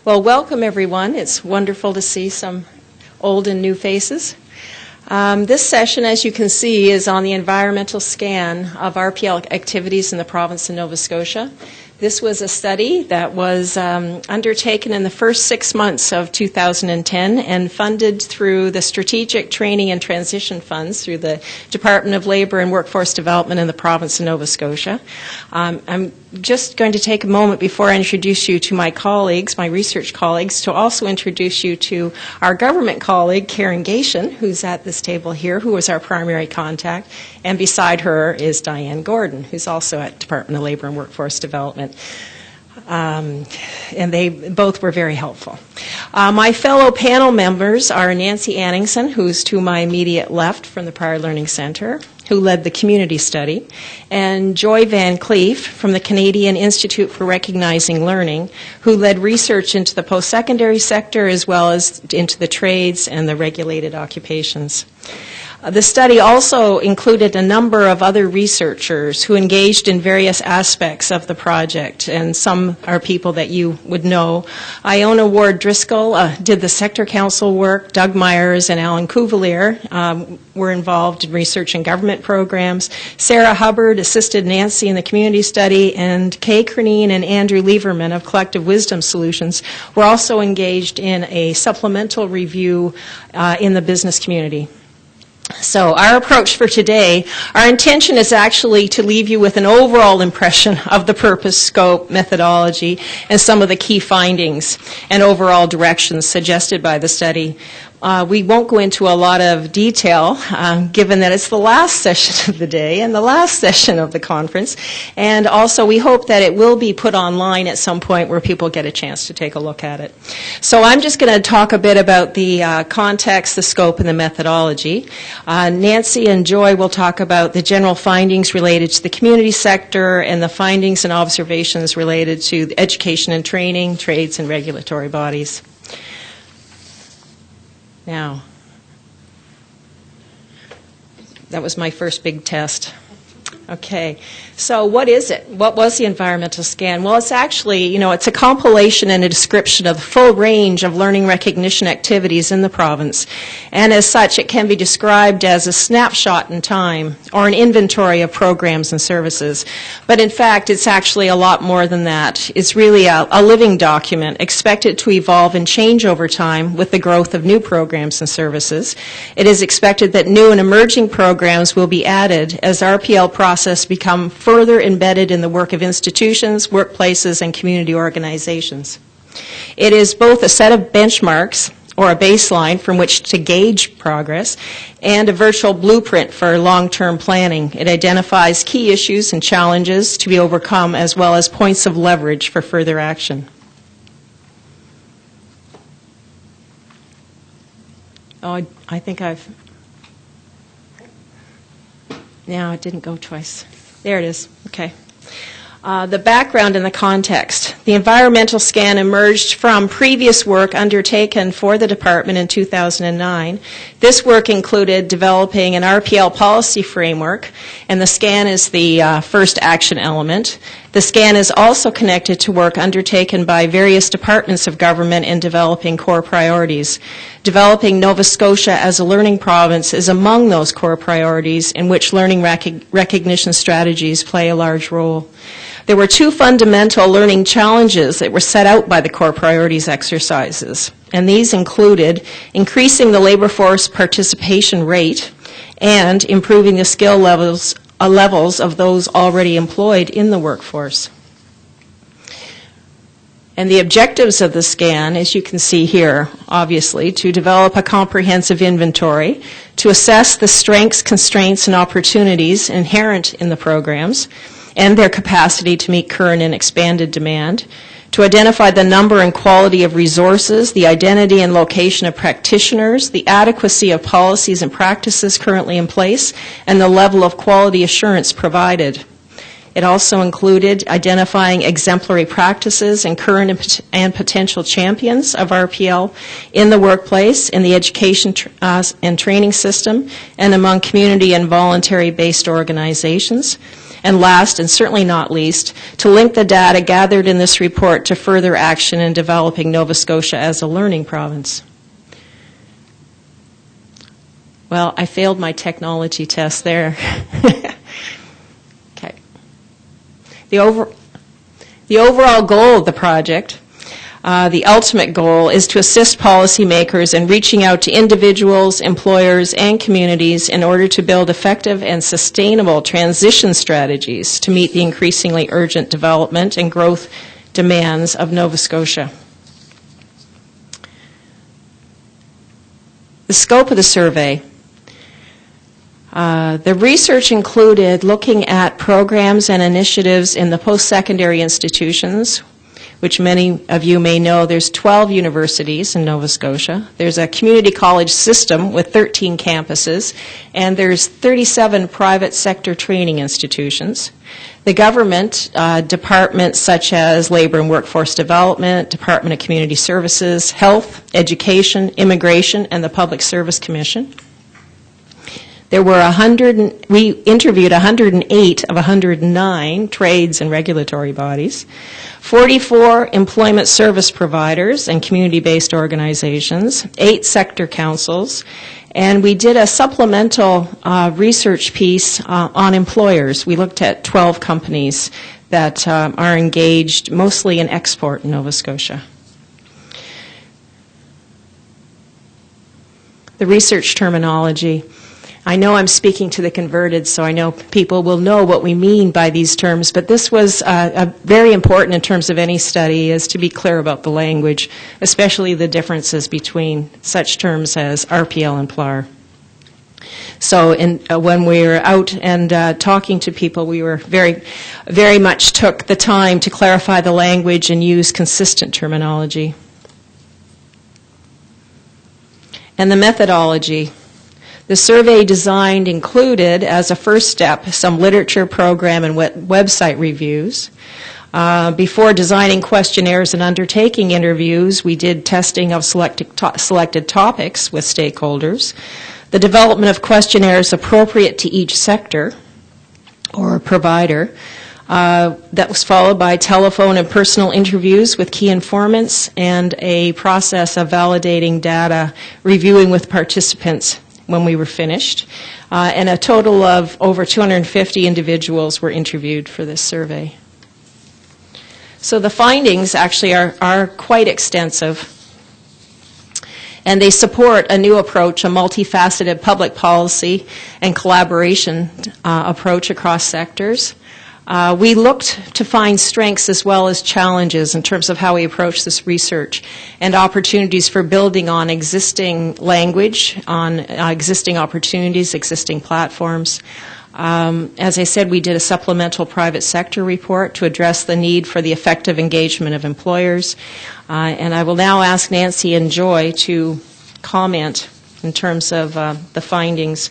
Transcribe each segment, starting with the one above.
Well, welcome everyone. It's wonderful to see some old and new faces. This session, as you can see, is on the environmental scan of RPL activities in the province of Nova Scotia. This was a study that was undertaken in the first 6 months of 2010 and funded through the Strategic Training and Transition Funds through the Department of Labour and Workforce Development in the province of Nova Scotia. I'm just going to take a moment before I introduce you to my colleagues, my research colleagues, to also introduce you to our government colleague, Karen Gation, who's at this table here, who was our primary contact, and beside her is Diane Gordon, who's also at Department of Labour and Workforce Development. And they both were very helpful. My fellow panel members are Nancy Anningson, who's to my immediate left from the Prior Learning Centre, who led the community study, and Joy Van Kleef from the Canadian Institute for Recognizing Learning, who led research into the post-secondary sector as well as into the trades and the regulated occupations. The study also included a number of other researchers who engaged in various aspects of the project, and some are people that you would know. Iona Ward-Driscoll did the sector council work. Doug Myers and Alan Cuvelier were involved in research and government programs. Sarah Hubbard assisted Nancy in the community study, and Kay Cernine and Andrew Leverman of Collective Wisdom Solutions were also engaged in a supplemental review in the business community. So our approach for today, our intention is actually to leave you with an overall impression of the purpose, scope, methodology, and some of the key findings and overall directions suggested by the study. We won't go into a lot of detail, given that it's the last session of the day and the last session of the conference. And also, we hope that it will be put online at some point where people get a chance to take a look at it. So I'm just going to talk a bit about the context, the scope, and the methodology. Nancy and Joy will talk about the general findings related to the community sector and the findings and observations related to the education and training, trades, and regulatory bodies. Now, that was my first big test. Okay, so what is it? What was the environmental scan? Well, it's actually, it's a compilation and a description of the full range of learning recognition activities in the province. And as such, it can be described as a snapshot in time or an inventory of programs and services. But in fact, it's actually a lot more than that. It's really a living document expected to evolve and change over time with the growth of new programs and services. It is expected that new and emerging programs will be added as RPL process become further embedded in the work of institutions, workplaces, and community organizations. It is both a set of benchmarks, or a baseline from which to gauge progress, and a virtual blueprint for long-term planning. It identifies key issues and challenges to be overcome, as well as points of leverage for further action. Oh, I think I've... No, it didn't go twice. There it is. Okay. The background and the context. The environmental scan emerged from previous work undertaken for the department in 2009. This work included developing an RPL policy framework, and the scan is the first action element. The scan is also connected to work undertaken by various departments of government in developing core priorities. Developing Nova Scotia as a learning province is among those core priorities in which learning recognition strategies play a large role. There were two fundamental learning challenges that were set out by the core priorities exercises, and these included increasing the labor force participation rate and improving the skill levels of those already employed in the workforce. And the objectives of the scan, as you can see here, obviously, to develop a comprehensive inventory, to assess the strengths, constraints, and opportunities inherent in the programs, and their capacity to meet current and expanded demand, to identify the number and quality of resources, the identity and location of practitioners, the adequacy of policies and practices currently in place, and the level of quality assurance provided. It also included identifying exemplary practices and current and potential champions of RPL in the workplace, in the education and training system, and among community and voluntary-based organizations. And last, and certainly not least, to link the data gathered in this report to further action in developing Nova Scotia as a learning province. Well, I failed my technology test there. Okay. The overall goal of the project, the ultimate goal, is to assist policymakers in reaching out to individuals, employers, and communities in order to build effective and sustainable transition strategies to meet the increasingly urgent development and growth demands of Nova Scotia. The scope of the survey. The research included looking at programs and initiatives in the post-secondary institutions, which many of you may know. There's 12 universities in Nova Scotia. There's a community college system with 13 campuses, and there's 37 private sector training institutions. The government departments such as Labor and Workforce Development, Department of Community Services, Health, Education, Immigration, and the Public Service Commission. There were we interviewed 108 of 109 trades and regulatory bodies, 44 employment service providers and community-based organizations, 8 sector councils, and we did a supplemental research piece on employers. We looked at 12 companies that are engaged mostly in export in Nova Scotia. The research terminology. I know I'm speaking to the converted, so I know people will know what we mean by these terms, but this was very important in terms of any study, is to be clear about the language, especially the differences between such terms as RPL and PLAR. So when we were out and talking to people, we were very much took the time to clarify the language and use consistent terminology. And the methodology. The survey designed included, as a first step, some literature, program, and website reviews. Before designing questionnaires and undertaking interviews, we did testing of selected topics with stakeholders. The development of questionnaires appropriate to each sector or provider. That was followed by telephone and personal interviews with key informants and a process of validating data, reviewing with participants when we were finished. And a total of over 250 individuals were interviewed for this survey. So the findings actually are quite extensive, and they support a new approach, a multifaceted public policy and collaboration approach across sectors. We looked to find strengths as well as challenges in terms of how we approach this research, and opportunities for building on existing language, on existing opportunities, existing platforms. As I said, we did a supplemental private sector report to address the need for the effective engagement of employers. And I will now ask Nancy and Joy to comment in terms of the findings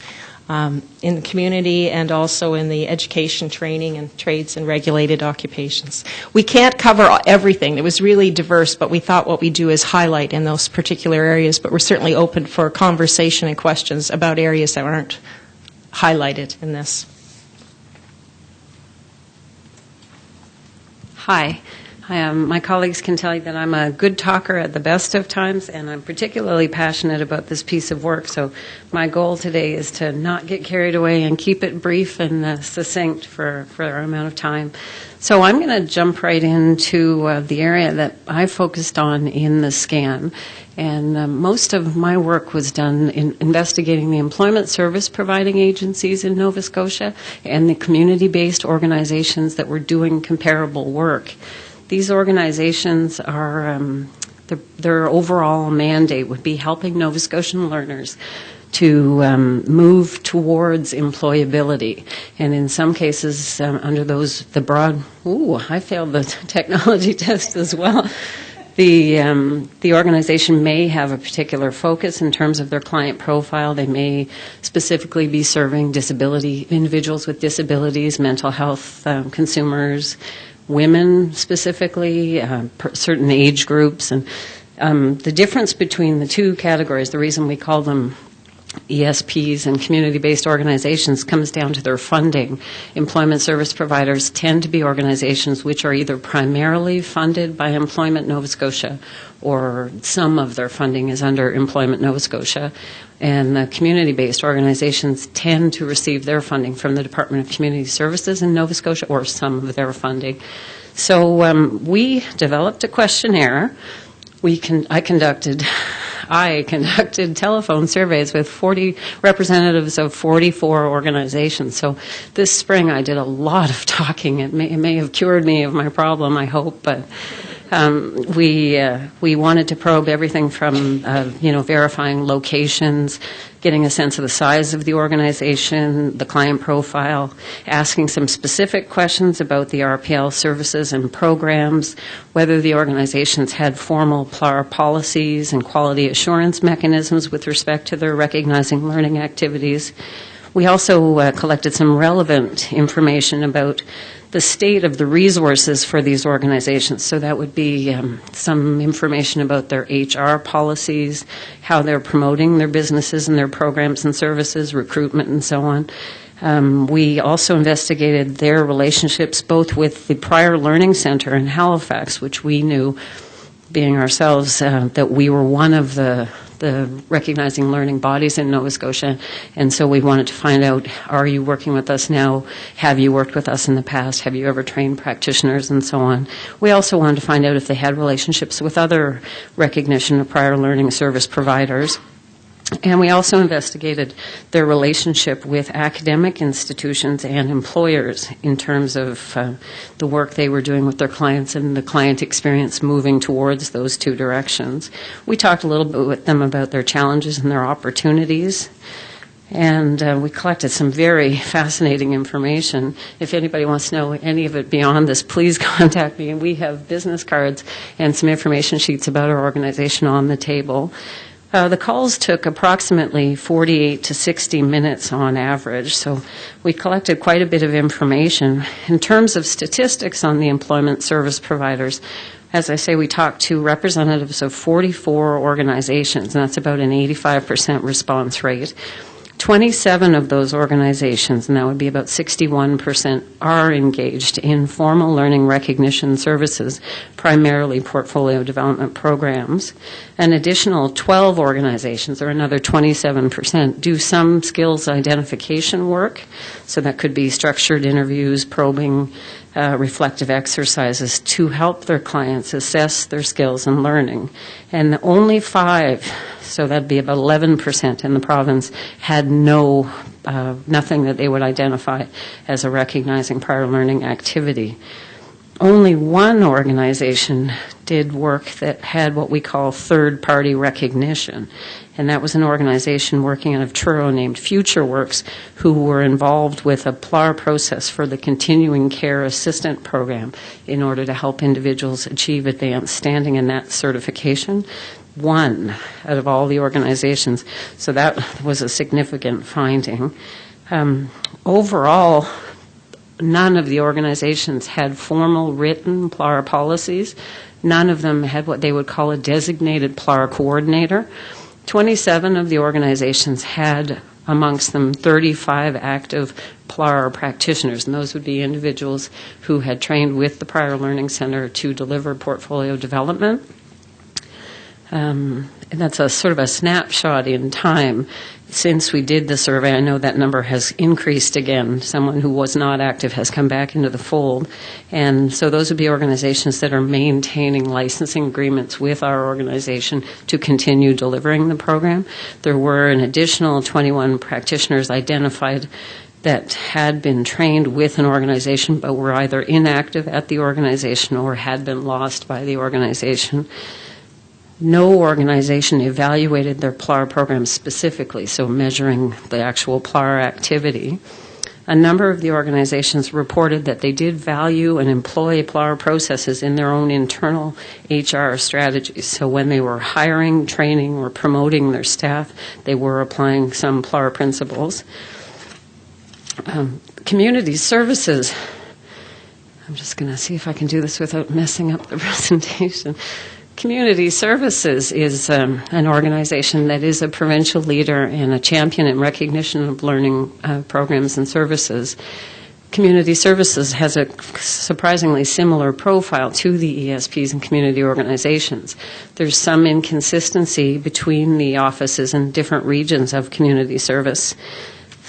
in the community and also in the education, training, and trades and regulated occupations. We can't cover everything. It was really diverse, but we thought what we do is highlight in those particular areas, but we're certainly open for conversation and questions about areas that aren't highlighted in this. Hi. My colleagues can tell you that I'm a good talker at the best of times, and I'm particularly passionate about this piece of work. So my goal today is to not get carried away and keep it brief and succinct for our amount of time. So I'm going to jump right into the area that I focused on in the scan. And most of my work was done in investigating the employment service providing agencies in Nova Scotia and the community-based organizations that were doing comparable work. These organizations are, their overall mandate would be helping Nova Scotian learners to move towards employability. And in some cases, under the broad, I failed the technology test as well. The organization may have a particular focus in terms of their client profile. They may specifically be serving individuals with disabilities, mental health consumers, women specifically, certain age groups. And the difference between the two categories, the reason we call them ESPs and community-based organizations comes down to their funding. Employment service providers tend to be organizations which are either primarily funded by Employment Nova Scotia or some of their funding is under Employment Nova Scotia. And the community-based organizations tend to receive their funding from the Department of Community Services in Nova Scotia or some of their funding. So we developed a questionnaire. I conducted telephone surveys with 40 representatives of 44 organizations. So this spring I did a lot of talking. It may have cured me of my problem, I hope, but we wanted to probe everything from verifying locations, getting a sense of the size of the organization, the client profile, asking some specific questions about the RPL services and programs, whether the organizations had formal PLAR policies and quality assurance mechanisms with respect to their recognizing learning activities. We also collected some relevant information about the state of the resources for these organizations. So that would be some information about their HR policies, how they're promoting their businesses and their programs and services, recruitment and so on. We also investigated their relationships both with the Prior Learning Center in Halifax, which we knew, being ourselves, that we were one of the recognizing learning bodies in Nova Scotia, and so we wanted to find out, are you working with us now? Have you worked with us in the past? Have you ever trained practitioners and so on? We also wanted to find out if they had relationships with other recognition of prior learning service providers. And we also investigated their relationship with academic institutions and employers in terms of the work they were doing with their clients and the client experience moving towards those two directions. We talked a little bit with them about their challenges and their opportunities. And we collected some very fascinating information. If anybody wants to know any of it beyond this, please contact me. And we have business cards and some information sheets about our organization on the table. The calls took approximately 48 to 60 minutes on average, so we collected quite a bit of information. In terms of statistics on the employment service providers, as I say, we talked to representatives of 44 organizations, and that's about an 85% response rate. 27 of those organizations, and that would be about 61%, are engaged in formal learning recognition services, primarily portfolio development programs. An additional 12 organizations, or another 27%, do some skills identification work. So that could be structured interviews, probing, reflective exercises to help their clients assess their skills and learning. And only 5, so that'd be about 11% in the province, had nothing that they would identify as a recognizing prior learning activity. Only one organization did work that had what we call third-party recognition, and that was an organization working out of Truro named FutureWorks, who were involved with a PLAR process for the Continuing Care Assistant Program in order to help individuals achieve advanced standing in that certification. One out of all the organizations, so that was a significant finding. Overall, none of the organizations had formal written PLAR policies. None of them had what they would call a designated PLAR coordinator. 27 of the organizations had amongst them 35 active PLAR practitioners, and those would be individuals who had trained with the Prior Learning Center to deliver portfolio development. And that's a sort of a snapshot in time. Since we did the survey, I know that number has increased again. Someone who was not active has come back into the fold. And so those would be organizations that are maintaining licensing agreements with our organization to continue delivering the program. There were an additional 21 practitioners identified that had been trained with an organization but were either inactive at the organization or had been lost by the organization. No organization evaluated their PLAR program specifically, so measuring the actual PLAR activity. A number of the organizations reported that they did value and employ PLAR processes in their own internal HR strategies. So when they were hiring, training, or promoting their staff, they were applying some PLAR principles. Community services. I'm just going to see if I can do this without messing up the presentation. Community Services is an organization that is a provincial leader and a champion in recognition of learning programs and services. Community Services has a surprisingly similar profile to the ESPs and community organizations. There's some inconsistency between the offices and different regions of community service.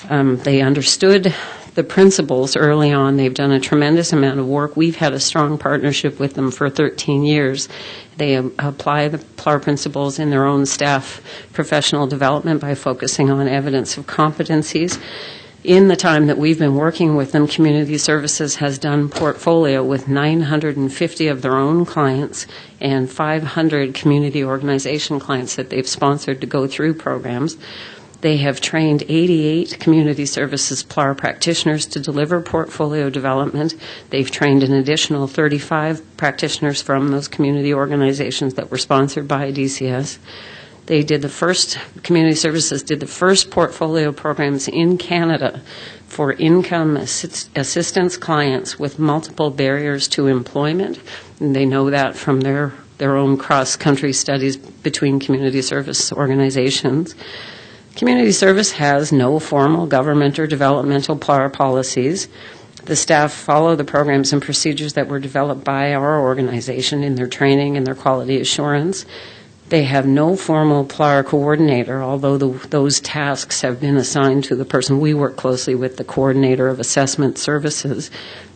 They understood the principles early on. They've done a tremendous amount of work. We've had a strong partnership with them for 13 years. They apply the PLAR principles in their own staff professional development by focusing on evidence of competencies. In the time that we've been working with them, Community Services has done portfolio with 950 of their own clients and 500 community organization clients that they've sponsored to go through programs. They have trained 88 Community Services PLAR practitioners to deliver portfolio development. They've trained an additional 35 practitioners from those community organizations that were sponsored by DCS. Community Services did the first portfolio programs in Canada for income assistance clients with multiple barriers to employment. And they know that from their own cross-country studies between community service organizations. Community service has no formal government or developmental PLAR policies. The staff follow the programs and procedures that were developed by our organization in their training and their quality assurance. They have no formal PLAR coordinator, although those tasks have been assigned to the person. We work closely with the coordinator of assessment services.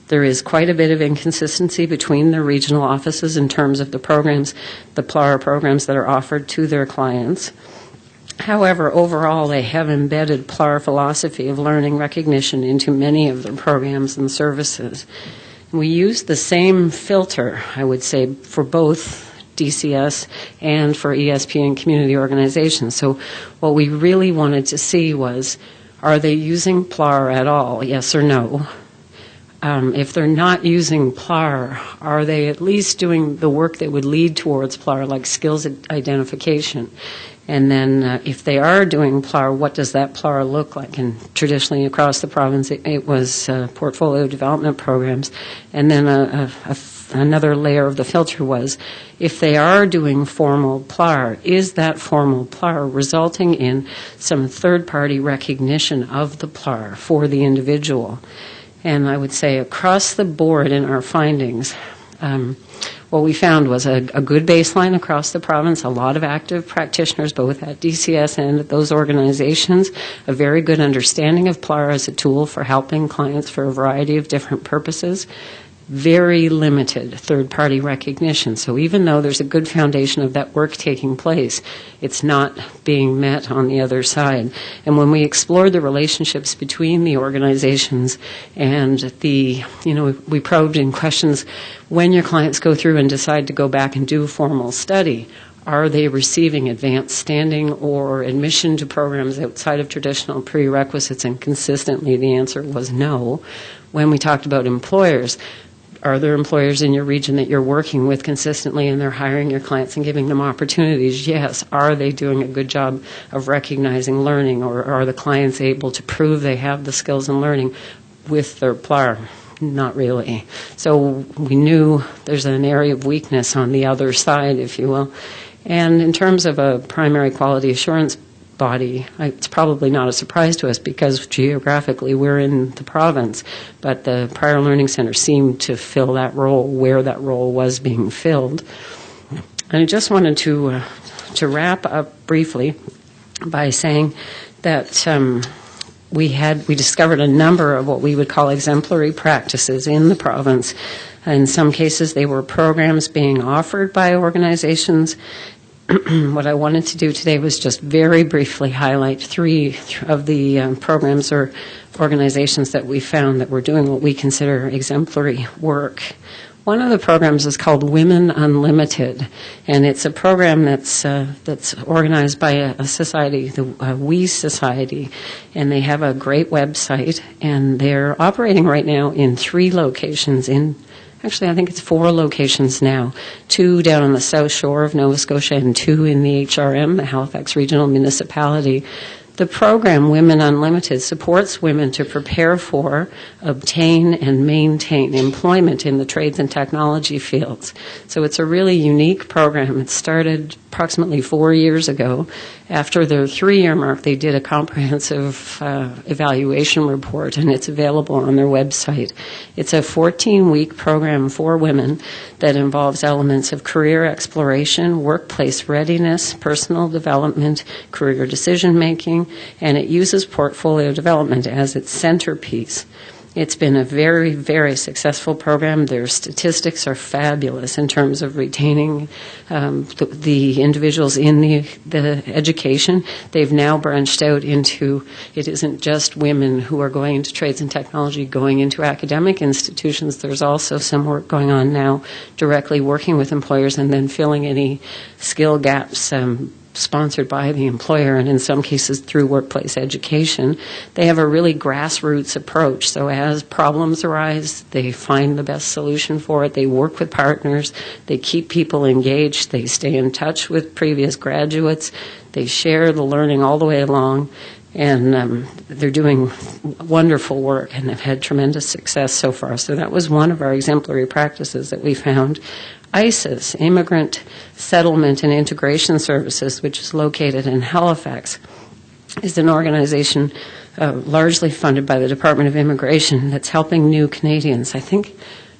There is quite a bit of inconsistency between the regional offices in terms of the programs, the PLAR programs that are offered to their clients. However, overall, they have embedded PLAR philosophy of learning recognition into many of their programs and services. We use the same filter, I would say, for both DCS and for ESP and community organizations. So what we really wanted to see was, are they using PLAR at all, yes or no? If they're not using PLAR, are they at least doing the work that would lead towards PLAR, like skills identification? And then if they are doing PLAR, what does that PLAR look like? And traditionally across the province, it was portfolio development programs. And then another layer of the filter was, if they are doing formal PLAR, is that formal PLAR resulting in some third-party recognition of the PLAR for the individual? And I would say across the board in our findings, what we found was a good baseline across the province, a lot of active practitioners, both at DCS and at those organizations, a very good understanding of PLAR as a tool for helping clients for a variety of different purposes, very limited third-party recognition. So even though there's a good foundation of that work taking place, it's not being met on the other side. And when we explored the relationships between the organizations and we probed in questions, when your clients go through and decide to go back and do formal study, are they receiving advanced standing or admission to programs outside of traditional prerequisites? And consistently the answer was no. When we talked about employers, are there employers in your region that you're working with consistently and they're hiring your clients and giving them opportunities? Yes. Are they doing a good job of recognizing learning, or are the clients able to prove they have the skills and learning with their PLAR? Not really. So we knew there's an area of weakness on the other side, if you will. And in terms of a primary quality assurance body, it's probably not a surprise to us because geographically we're in the province, but the Prior Learning Center seemed to fill that role where that role was being filled. And I just wanted to wrap up briefly by saying that we discovered a number of what we would call exemplary practices in the province. In some cases, they were programs being offered by organizations. What I wanted to do today was just very briefly highlight 3 of the programs or organizations that we found that were doing what we consider exemplary work. One of the programs is called Women Unlimited, and it's a program that's organized by a society, the We Society, and they have a great website, and they're operating right now in 3 locations Actually, I think it's 4 locations now, 2 down on the south shore of Nova Scotia and 2 in the HRM, the Halifax Regional Municipality. The program, Women Unlimited, supports women to prepare for, obtain, and maintain employment in the trades and technology fields. So it's a really unique program. It started approximately 4 years ago. After their 3-year mark, they did a comprehensive evaluation report, and it's available on their website. It's a 14-week program for women that involves elements of career exploration, workplace readiness, personal development, career decision-making, and it uses portfolio development as its centerpiece. It's been a very, very successful program. Their statistics are fabulous in terms of retaining the individuals in the education. They've now branched out into, it isn't just women who are going into trades and technology, going into academic institutions. There's also some work going on now directly working with employers and then filling any skill gaps sponsored by the employer, and in some cases through workplace education. They have a really grassroots approach. So as problems arise, they find the best solution for it. They work with partners. They keep people engaged. They stay in touch with previous graduates. They share the learning all the way along. And they're doing wonderful work and have had tremendous success so far. So that was one of our exemplary practices that we found. ISIS, Immigrant Settlement and Integration Services, which is located in Halifax, is an organization largely funded by the Department of Immigration that's helping new Canadians. I think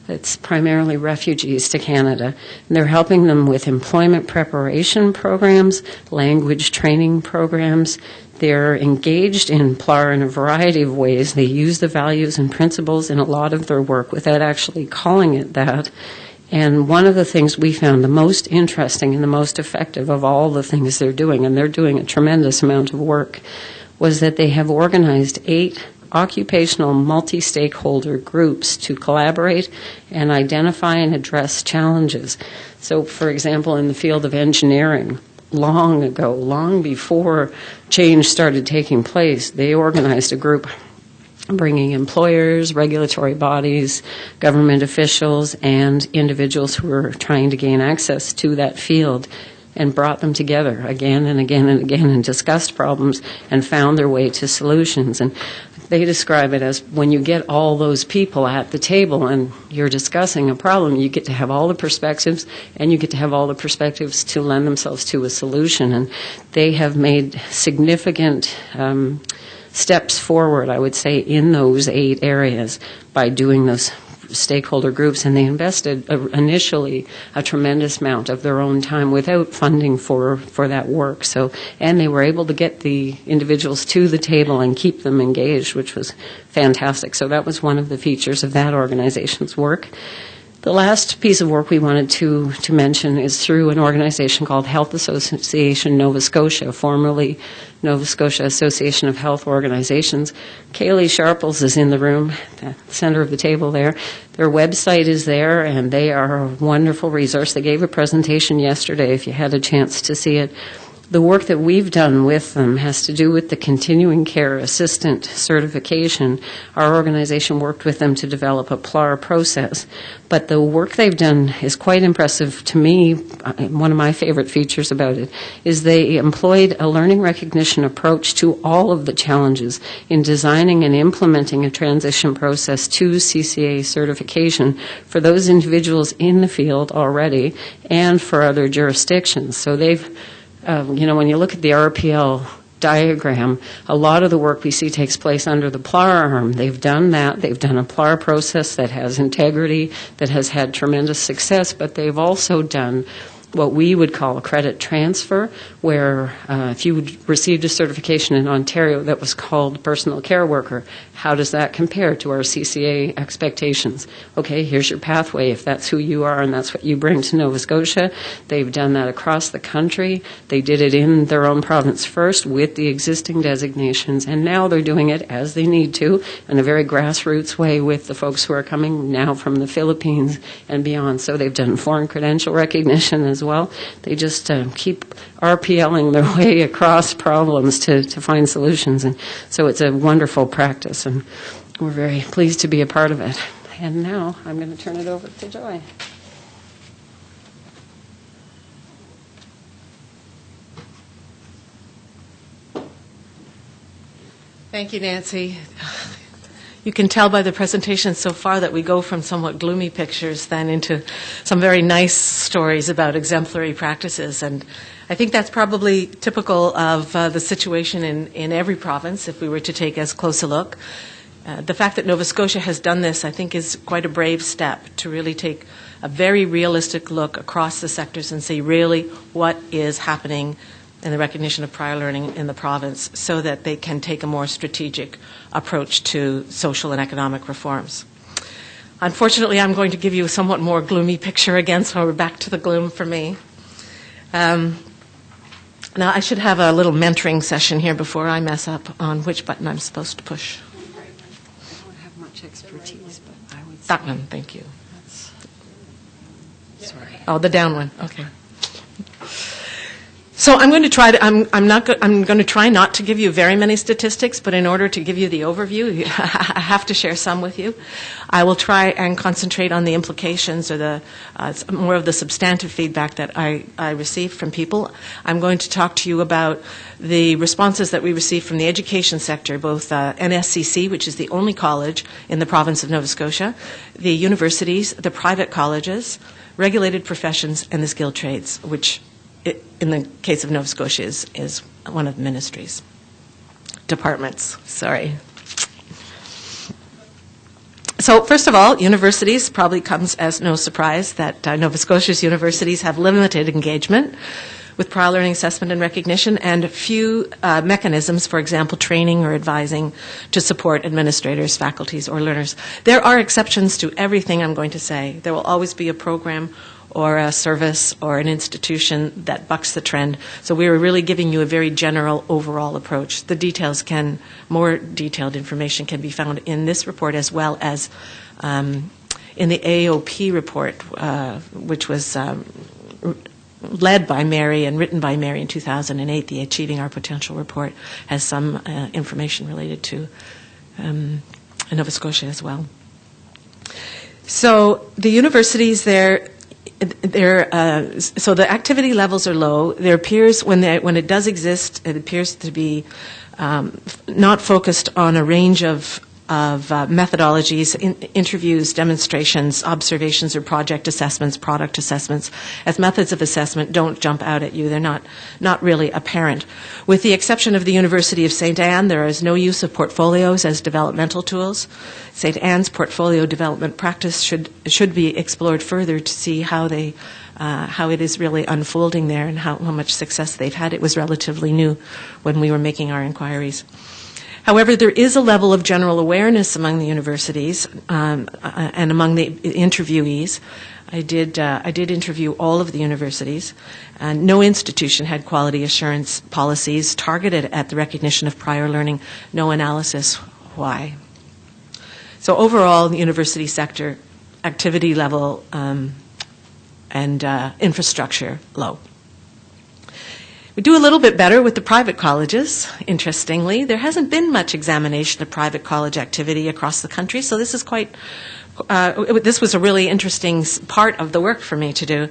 it's primarily refugees to Canada. And they're helping them with employment preparation programs, language training programs. They're engaged in PLAR in a variety of ways. They use the values and principles in a lot of their work without actually calling it that. And one of the things we found the most interesting and the most effective of all the things they're doing, and they're doing a tremendous amount of work, was that they have organized 8 occupational multi-stakeholder groups to collaborate and identify and address challenges. So, for example, in the field of engineering, long ago, long before change started taking place, they organized a group bringing employers, regulatory bodies, government officials, and individuals who were trying to gain access to that field, and brought them together again and again and again and discussed problems and found their way to solutions. And they describe it as when you get all those people at the table and you're discussing a problem, you get to have all the perspectives, and you get to have all the perspectives to lend themselves to a solution. And they have made significant steps forward, I would say, in those 8 areas by doing those stakeholder groups, and they invested initially a tremendous amount of their own time without funding for that work. So, and they were able to get the individuals to the table and keep them engaged, which was fantastic. So that was one of the features of that organization's work. The last piece of work we wanted to mention is through an organization called Health Association Nova Scotia, formerly Nova Scotia Association of Health Organizations. Kaylee Sharples is in the room, the center of the table there. Their website is there, and they are a wonderful resource. They gave a presentation yesterday, if you had a chance to see it. The work that we've done with them has to do with the continuing care assistant certification. Our organization worked with them to develop a PLAR process. But the work they've done is quite impressive to me. One of my favorite features about it is they employed a learning recognition approach to all of the challenges in designing and implementing a transition process to CCA certification for those individuals in the field already and for other jurisdictions. So they've when you look at the RPL diagram, a lot of the work we see takes place under the PLAR arm. They've done that. They've done a PLAR process that has integrity, that has had tremendous success, but they've also done what we would call a credit transfer, where if you received a certification in Ontario that was called personal care worker, how does that compare to our CCA expectations? Okay, here's your pathway if that's who you are and that's what you bring to Nova Scotia. They've done that across the country. They did it in their own province first with the existing designations, and now they're doing it as they need to in a very grassroots way with the folks who are coming now from the Philippines and beyond. So they've done foreign credential recognition as well. They just keep RPLing their way across problems to find solutions. And so it's a wonderful practice, and we're very pleased to be a part of it. And now I'm going to turn it over to Joy. Thank you, Nancy. You can tell by the presentation so far that we go from somewhat gloomy pictures then into some very nice stories about exemplary practices. And I think that's probably typical of the situation in every province if we were to take as close a look. The fact that Nova Scotia has done this, I think, is quite a brave step to really take a very realistic look across the sectors and see really what is happening in the recognition of prior learning in the province so that they can take a more strategic approach to social and economic reforms. Unfortunately, I'm going to give you a somewhat more gloomy picture again, so we're back to the gloom for me. Now, I should have a little mentoring session here before I mess up on which button I'm supposed to push. I don't have much expertise, but I would say That one, thank you. Sorry. Oh, the down one, okay. So I'm going to try to, I'm going to try not to give you very many statistics, but in order to give you the overview, I have to share some with you. I will try and concentrate on the implications or the more of the substantive feedback that I received from people. I'm going to talk to you about the responses that we received from the education sector, both NSCC, which is the only college in the province of Nova Scotia, the universities, the private colleges, regulated professions, and the skilled trades, which in the case of Nova Scotia is one of the ministries. Departments, sorry. So first of all, universities, probably comes as no surprise that Nova Scotia's universities have limited engagement with prior learning assessment and recognition and few mechanisms, for example, training or advising to support administrators, faculties, or learners. There are exceptions to everything I'm going to say. There will always be a program or a service or an institution that bucks the trend. So we are really giving you a very general overall approach. The details more detailed information can be found in this report as well as in the AOP report, which was led by Mary and written by Mary in 2008. The Achieving Our Potential report has some information related to Nova Scotia as well. So the universities there, so the activity levels are low. There appears, when it does exist, it appears to be not focused on a range of methodologies, interviews, demonstrations, observations, or project assessments, product assessments. As methods of assessment don't jump out at you. They're not really apparent. With the exception of the University of St. Anne, there is no use of portfolios as developmental tools. St. Anne's portfolio development practice should be explored further to see how it is really unfolding there and how much success they've had. It was relatively new when we were making our inquiries. However, there is a level of general awareness among the universities and among the interviewees. I did interview all of the universities, and no institution had quality assurance policies targeted at the recognition of prior learning. No analysis why. So overall, the university sector activity level and infrastructure low. We do a little bit better with the private colleges, interestingly. There hasn't been much examination of private college activity across the country, so this is this was a really interesting part of the work for me to do.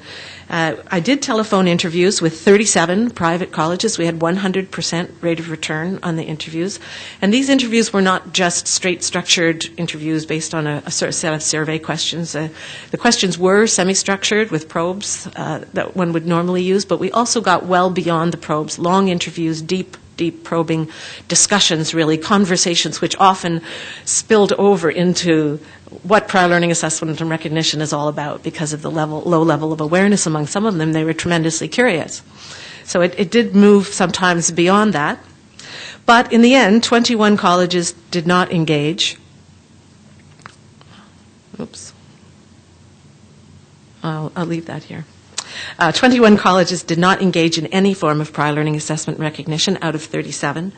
I did telephone interviews with 37 private colleges. We had 100% rate of return on the interviews. And these interviews were not just straight structured interviews based on a set of survey questions. The questions were semi-structured with probes that one would normally use, but we also got well beyond the probes, long interviews, deep probing discussions, really, conversations which often spilled over into what prior learning assessment and recognition is all about because of the low level of awareness among some of them. They were tremendously curious. So it did move sometimes beyond that. But in the end, 21 colleges did not engage. Oops. I'll leave that here. 21 colleges did not engage in any form of prior learning assessment recognition out of 37.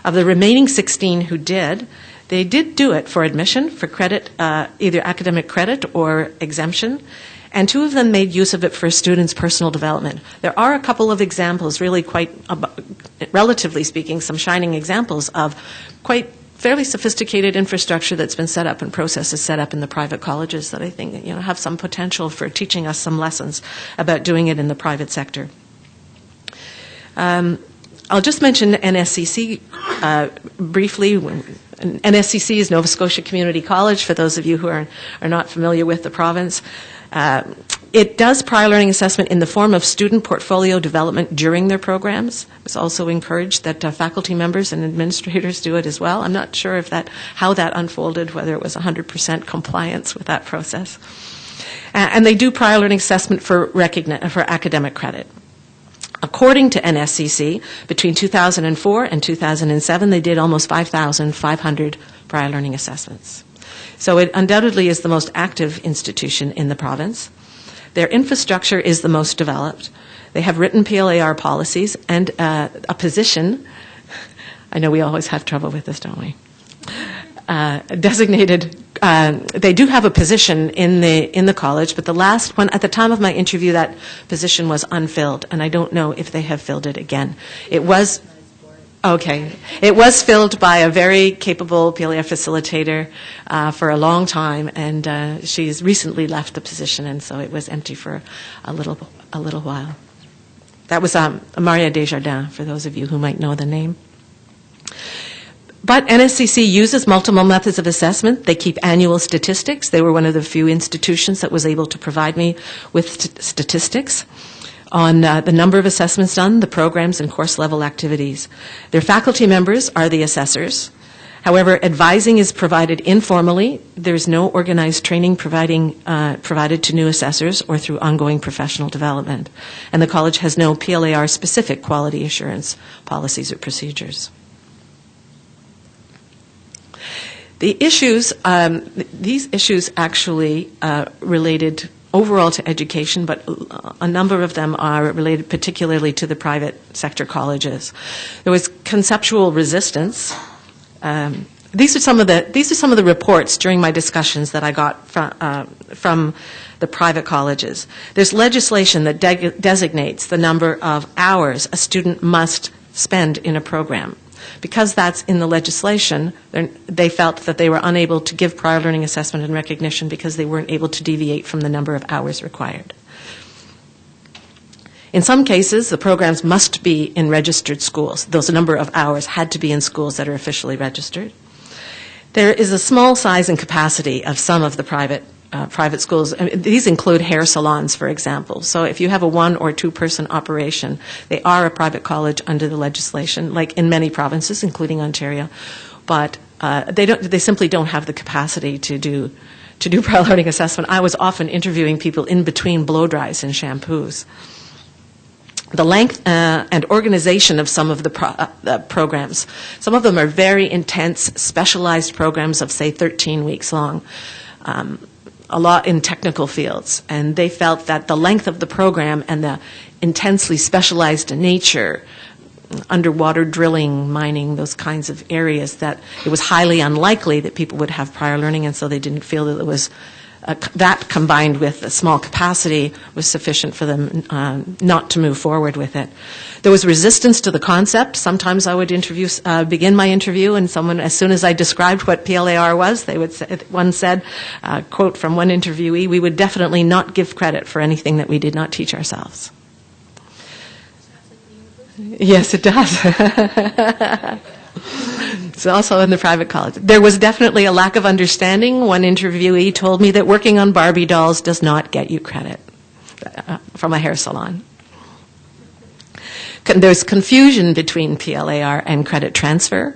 Of the remaining 16 who did, they did do it for admission, for credit, either academic credit or exemption, and 2 of them made use of it for students' personal development. There are a couple of examples, really quite, relatively speaking, some shining examples of quite fairly sophisticated infrastructure that's been set up and processes set up in the private colleges that I think have some potential for teaching us some lessons about doing it in the private sector. I'll just mention NSCC briefly. NSCC is Nova Scotia Community College, for those of you who are not familiar with the province. It does prior learning assessment in the form of student portfolio development during their programs. It's also encouraged that faculty members and administrators do it as well. I'm not sure how that unfolded, whether it was 100% compliance with that process. And they do prior learning assessment for academic credit. According to NSCC, between 2004 and 2007, they did almost 5,500 prior learning assessments. So it undoubtedly is the most active institution in the province. Their infrastructure is the most developed. They have written PLAR policies and a position. I know we always have trouble with this, don't we? Designated. They do have a position in the college, but the last one, at the time of my interview, that position was unfilled, and I don't know if they have filled it again. It was filled by a very capable PLAR facilitator for a long time, and she's recently left the position, and so it was empty for a little while. That was Maria Desjardins, for those of you who might know the name. But NSCC uses multiple methods of assessment. They keep annual statistics. They were one of the few institutions that was able to provide me with statistics on the number of assessments done, the programs, and course-level activities. Their faculty members are the assessors. However, advising is provided informally. There's no organized training provided to new assessors or through ongoing professional development. And the college has no PLAR-specific quality assurance policies or procedures. The issues, these issues actually related overall to education, but a number of them are related particularly to the private sector colleges. There was conceptual resistance. These are some of the reports during my discussions that I got from the private colleges. There's legislation that designates the number of hours a student must spend in a program. Because that's in the legislation, they felt that they were unable to give prior learning assessment and recognition because they weren't able to deviate from the number of hours required. In some cases, the programs must be in registered schools. Those number of hours had to be in schools that are officially registered. There is a small size and capacity of some of the private schools. These include hair salons, for example. So if you have a 1 or 2 person operation, they are a private college under the legislation, like in many provinces, including Ontario. But they simply don't have the capacity to do prior learning assessment. I was often interviewing people in between blow dries and shampoos. The length and organization of some of the programs. Some of them are very intense, specialized programs of, say, 13 weeks long. A lot in technical fields, and they felt that the length of the program and the intensely specialized nature, underwater drilling, mining, those kinds of areas, that it was highly unlikely that people would have prior learning, and so they didn't feel that it was that combined with a small capacity was sufficient for them not to move forward with it. There was resistance to the concept. Sometimes I would begin my interview, and someone, as soon as I described what PLAR was, one said, quote from one interviewee, "We would definitely not give credit for anything that we did not teach ourselves." Yes, it does. It's also in the private college. There was definitely a lack of understanding. One interviewee told me that working on Barbie dolls does not get you credit from a hair salon. There's confusion between PLAR and credit transfer,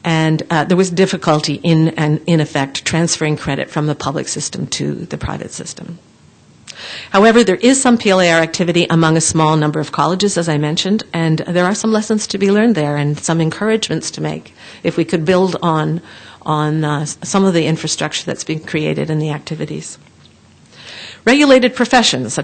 and there was difficulty in effect, transferring credit from the public system to the private system. However, there is some PLAR activity among a small number of colleges, as I mentioned, and there are some lessons to be learned there and some encouragements to make if we could build on some of the infrastructure that's been created in the activities. Regulated professions,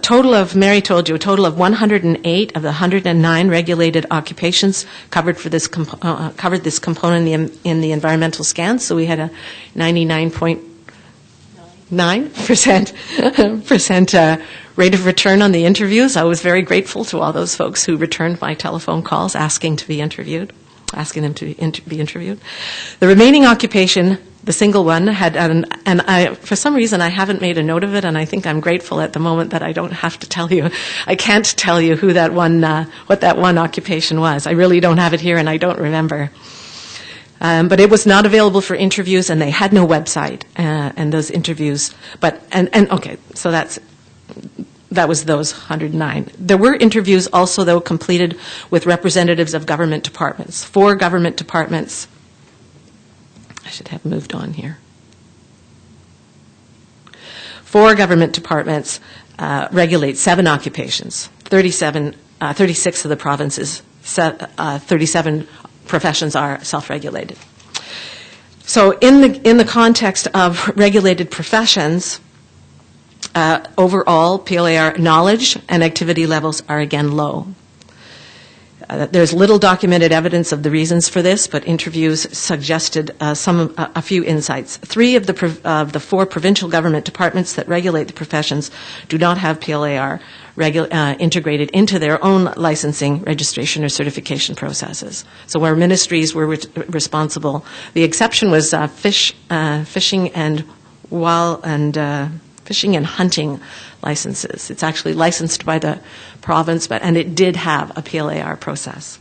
Mary told you, a total of 108 of the 109 regulated occupations covered this component in the environmental scan, so we had a 99.9% rate of return on the interviews. I was very grateful to all those folks who returned my telephone calls asking them to be interviewed. The remaining occupation The single one had, for some reason I haven't made a note of it, and I think I'm grateful at the moment that I don't have to tell you. I can't tell you who that one, what that one occupation was. I really don't have it here, and I don't remember. But it was not available for interviews, and they had no website, and those interviews. Okay, so that was those 109. There were interviews also, though, completed with representatives of government departments. 4 government departments. I should have moved on here. 4 government departments regulate 7 occupations. 36 of the provinces, 37 professions are self-regulated. So in the context of regulated professions, overall PLAR knowledge and activity levels are again low. There's little documented evidence of the reasons for this, but interviews suggested a few insights. 3 of the 4 provincial government departments that regulate the professions do not have PLAR integrated into their own licensing, registration, or certification processes. So where ministries were responsible, the exception was fishing and fishing and hunting licenses. It's actually licensed by the province, and it did have a PLAR process.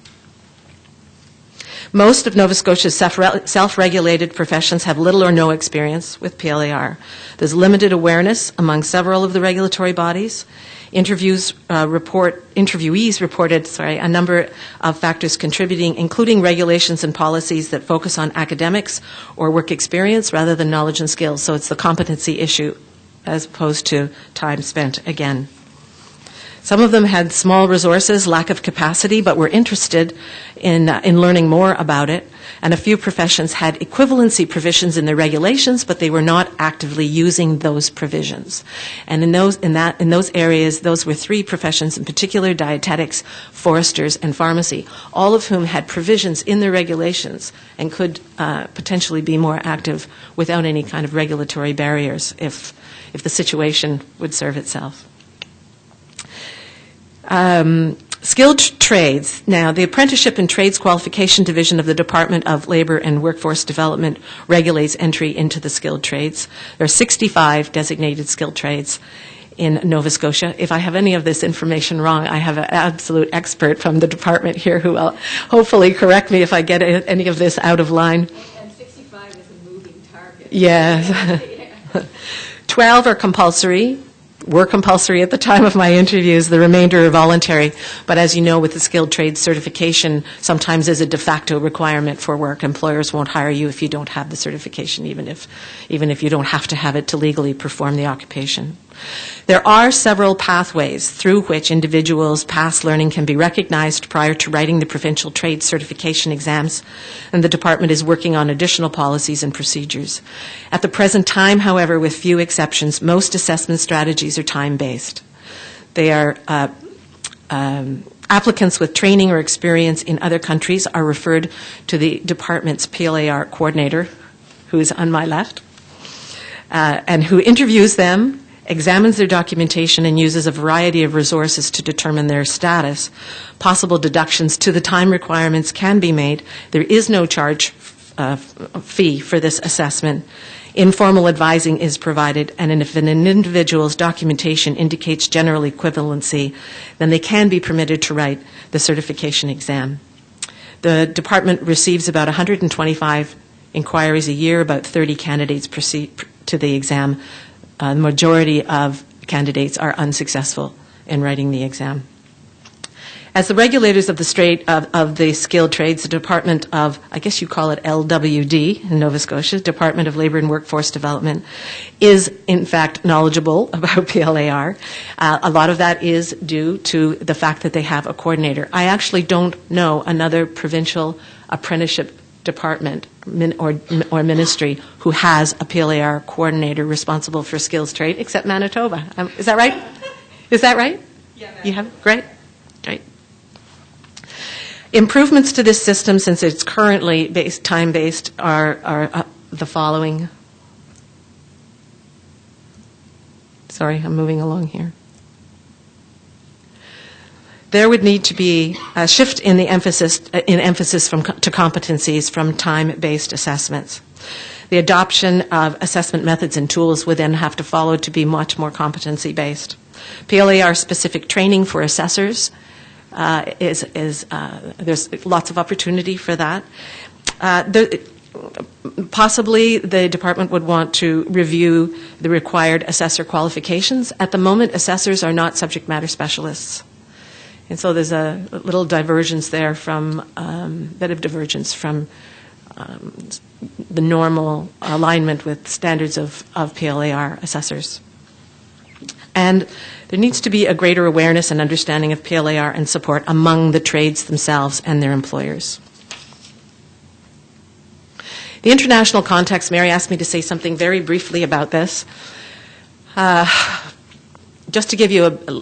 Most of Nova Scotia's self-regulated professions have little or no experience with PLAR. There's limited awareness among several of the regulatory bodies. Interviewees reported a number of factors contributing, including regulations and policies that focus on academics or work experience rather than knowledge and skills. So it's the competency issue as opposed to time spent again. Some of them had small resources, lack of capacity, but were interested in learning more about it. And a few professions had equivalency provisions in their regulations, but they were not actively using those provisions. And in those areas, those were 3 professions in particular: dietetics, foresters, and pharmacy, all of whom had provisions in their regulations and could potentially be more active without any kind of regulatory barriers if the situation would serve itself. Skilled trades. Now, the Apprenticeship and Trades Qualification Division of the Department of Labour and Workforce Development regulates entry into the skilled trades. There are 65 designated skilled trades in Nova Scotia. If I have any of this information wrong, I have an absolute expert from the department here who will hopefully correct me if I get any of this out of line. And 65 is a moving target. Yes. 12 are compulsory. Were compulsory at the time of my interviews. The remainder are voluntary. But as you know, with the skilled trade certification, sometimes is a de facto requirement for work. Employers won't hire you if you don't have the certification, even if you don't have to have it to legally perform the occupation. There are several pathways through which individuals' past learning can be recognized prior to writing the provincial trade certification exams, and the department is working on additional policies and procedures. At the present time, however, with few exceptions, most assessment strategies are time-based. They are applicants with training or experience in other countries are referred to the department's PLAR coordinator, who is on my left, and who interviews them, examines their documentation, and uses a variety of resources to determine their status. Possible deductions to the time requirements can be made. There is no charge fee for this assessment. Informal advising is provided, and if an individual's documentation indicates general equivalency, then they can be permitted to write the certification exam. The department receives about 125 inquiries a year. About 30 candidates proceed to the exam. The majority of candidates are unsuccessful in writing the exam. As the regulators of the skilled trades, the Department of, I guess you call it LWD in Nova Scotia, Department of Labour and Workforce Development, is in fact knowledgeable about PLAR. A lot of that is due to the fact that they have a coordinator. I actually don't know another provincial apprenticeship department or ministry who has a PLAR coordinator responsible for skills trade, except Manitoba. Is that right? Is that right? Yeah. You have? Great. Improvements to this system, since it's currently time-based, are the following. Sorry, I'm moving along here. There would need to be a shift in the emphasis to competencies from time-based assessments. The adoption of assessment methods and tools would then have to follow to be much more competency-based. PLAR-specific training for assessors there's lots of opportunity for that. Possibly the department would want to review the required assessor qualifications. At the moment, assessors are not subject matter specialists. And so there's a little divergence there from, bit of divergence from the normal alignment with standards of PLAR assessors. And there needs to be a greater awareness and understanding of PLAR and support among the trades themselves and their employers. The international context, Mary asked me to say something very briefly about this. Just to give you a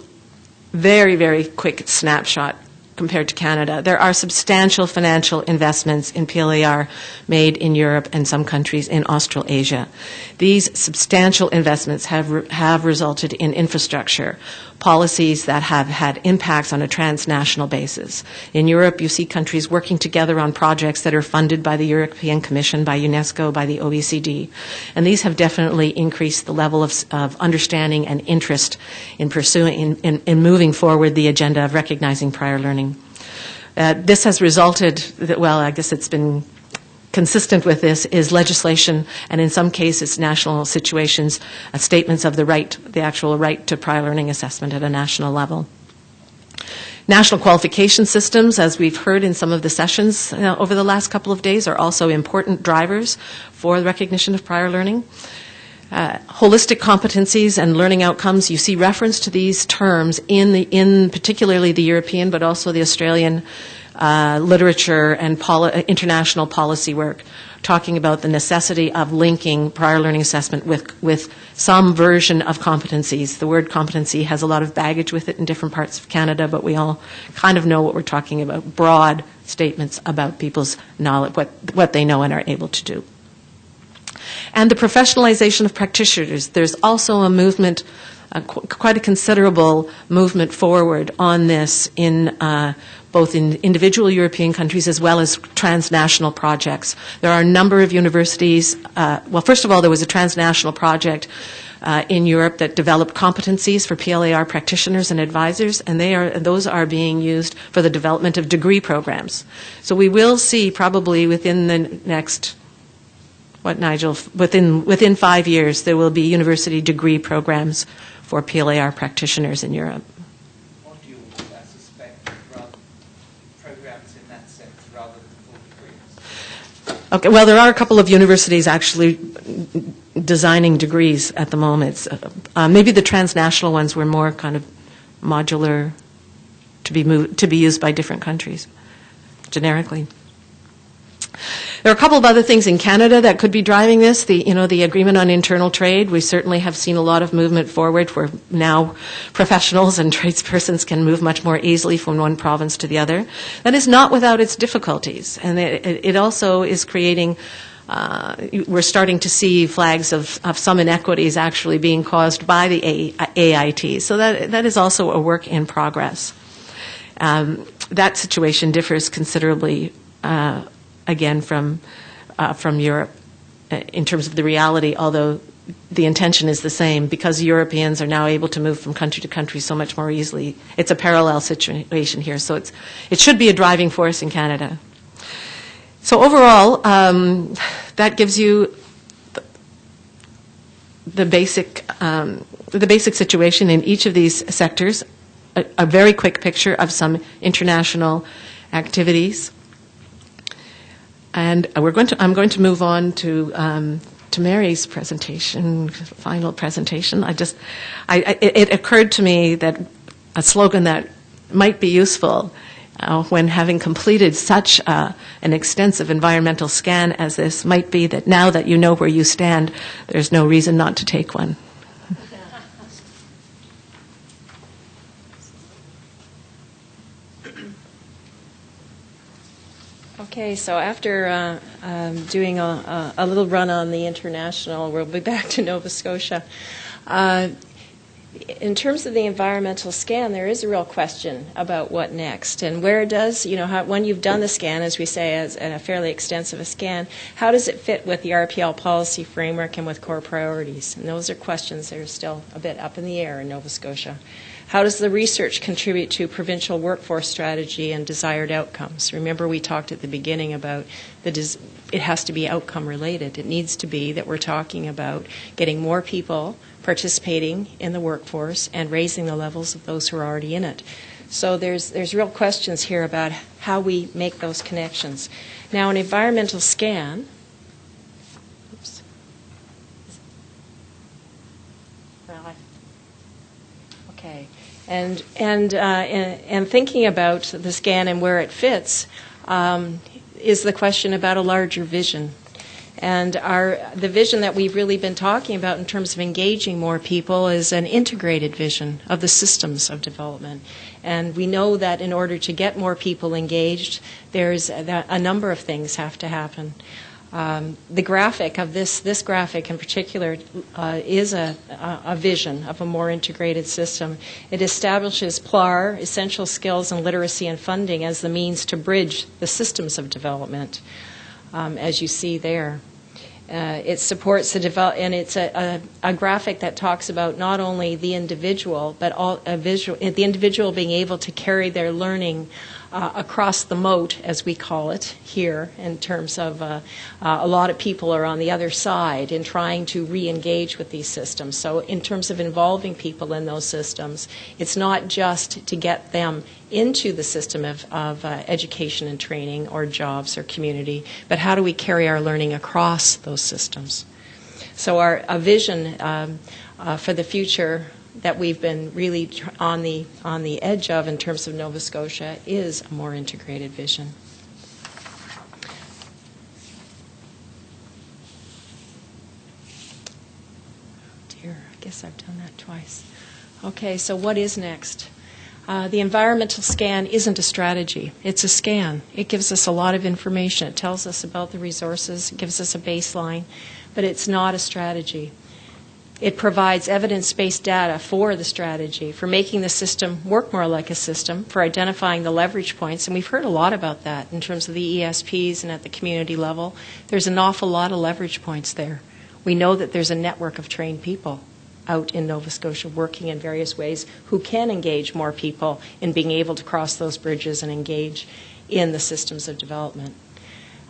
very, very quick snapshot compared to Canada, there are substantial financial investments in PLAR made in Europe and some countries in Australasia. These substantial investments have resulted in infrastructure, policies that have had impacts on a transnational basis. In Europe, you see countries working together on projects that are funded by the European Commission, by UNESCO, by the OECD. And these have definitely increased the level of understanding and interest in pursuing, in moving forward the agenda of recognizing prior learning. This has resulted, well, I guess it's been consistent with this, is legislation, and in some cases, national situations, statements of the right, the actual right to prior learning assessment at a national level. National qualification systems, as we've heard in some of the sessions over the last couple of days, are also important drivers for the recognition of prior learning. Holistic competencies and learning outcomes, you see reference to these terms in particularly the European but also the Australian literature and international policy work, talking about the necessity of linking prior learning assessment with some version of competencies. The word competency has a lot of baggage with it in different parts of Canada, but we all kind of know what we're talking about, broad statements about people's knowledge, what they know and are able to do. And the professionalization of practitioners. There's also a movement, quite a considerable movement forward on this in both in individual European countries as well as transnational projects. There are a number of universities. Well, first of all, there was a transnational project in Europe that developed competencies for PLAR practitioners and advisors, and those are being used for the development of degree programs. So we will see probably within the next, Nigel? Within 5 years, there will be university degree programs for PLAR practitioners in Europe. What do you suspect, programs in that sense rather than full degrees? Okay, well, there are a couple of universities actually designing degrees at the moment. Maybe the transnational ones were more kind of modular to be used by different countries, generically. There are a couple of other things in Canada that could be driving this. The agreement on internal trade, we certainly have seen a lot of movement forward where now professionals and tradespersons can move much more easily from one province to the other. That is not without its difficulties, and it also is creating, we're starting to see flags of some inequities actually being caused by the AIT. So that is also a work in progress. That situation differs considerably again from Europe in terms of the reality, although the intention is the same, because Europeans are now able to move from country to country so much more easily. It's a parallel situation here, so it should be a driving force in Canada. So overall, that gives you the basic situation in each of these sectors, a very quick picture of some international activities. And I'm going to move on to Mary's presentation, final presentation. It occurred to me that a slogan that might be useful when having completed such an extensive environmental scan as this might be that now that you know where you stand, there's no reason not to take one. Okay, so after doing a little run on the international, we'll be back to Nova Scotia. in terms of the environmental scan, there is a real question about what next, and where does, when you've done the scan, as we say, as a fairly extensive scan, how does it fit with the RPL policy framework and with core priorities? And those are questions that are still a bit up in the air in Nova Scotia. How does the research contribute to provincial workforce strategy and desired outcomes? Remember, we talked at the beginning about it has to be outcome related. It needs to be that we're talking about getting more people participating in the workforce and raising the levels of those who are already in it. So there's real questions here about how we make those connections. Now, an environmental scan. Oops. Okay. And thinking about the scan and where it fits is the question about a larger vision. And the vision that we've really been talking about in terms of engaging more people is an integrated vision of the systems of development. And we know that in order to get more people engaged, there's a number of things have to happen. The graphic of this graphic in particular is a vision of a more integrated system. It establishes PLAR, essential skills and literacy and funding, as the means to bridge the systems of development, as you see there. It supports and it's a graphic that talks about not only the individual, but the individual being able to carry their learning across the moat, as we call it here, in terms of a lot of people are on the other side in trying to re-engage with these systems. So in terms of involving people in those systems, it's not just to get them into the system of education and training or jobs or community, but how do we carry our learning across those systems? So a vision for the future that we've been really on the edge of in terms of Nova Scotia is a more integrated vision. Dear, I guess I've done that twice. Okay, so what is next? The environmental scan isn't a strategy. It's a scan. It gives us a lot of information. It tells us about the resources. It gives us a baseline, but it's not a strategy. It provides evidence-based data for the strategy, for making the system work more like a system, for identifying the leverage points. And we've heard a lot about that in terms of the ESPs and at the community level. There's an awful lot of leverage points there. We know that there's a network of trained people out in Nova Scotia working in various ways who can engage more people in being able to cross those bridges and engage in the systems of development.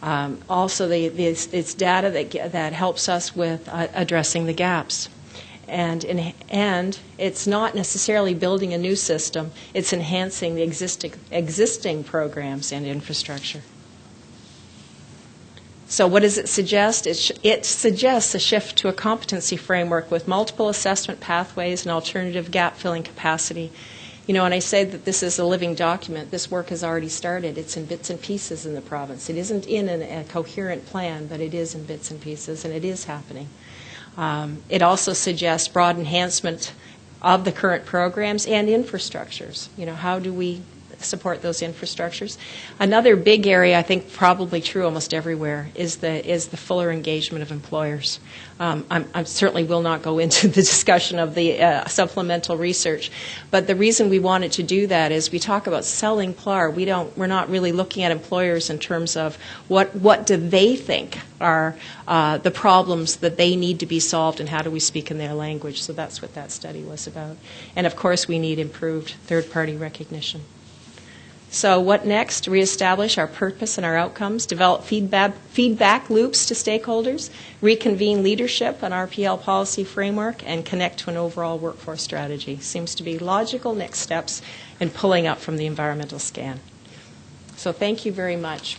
Also, it's data that helps us with addressing the gaps. And it's not necessarily building a new system, it's enhancing the existing programs and infrastructure. So what does it suggest? It suggests a shift to a competency framework with multiple assessment pathways and alternative gap-filling capacity. And I say that this is a living document. This work has already started. It's in bits and pieces in the province. It isn't in a coherent plan, but it is in bits and pieces, and it is happening. It also suggests broad enhancement of the current programs and infrastructures. How do we support those infrastructures? Another big area, I think probably true almost everywhere, is the fuller engagement of employers. I certainly will not go into the discussion of the supplemental research, but the reason we wanted to do that is we talk about selling PLAR. We're not really looking at employers in terms of what do they think are the problems that they need to be solved and how do we speak in their language. So that's what that study was about. And of course we need improved third-party recognition. So what next? Reestablish our purpose and our outcomes, develop feedback loops to stakeholders, reconvene leadership on RPL policy framework, and connect to an overall workforce strategy. Seems to be logical next steps in pulling up from the environmental scan. So thank you very much.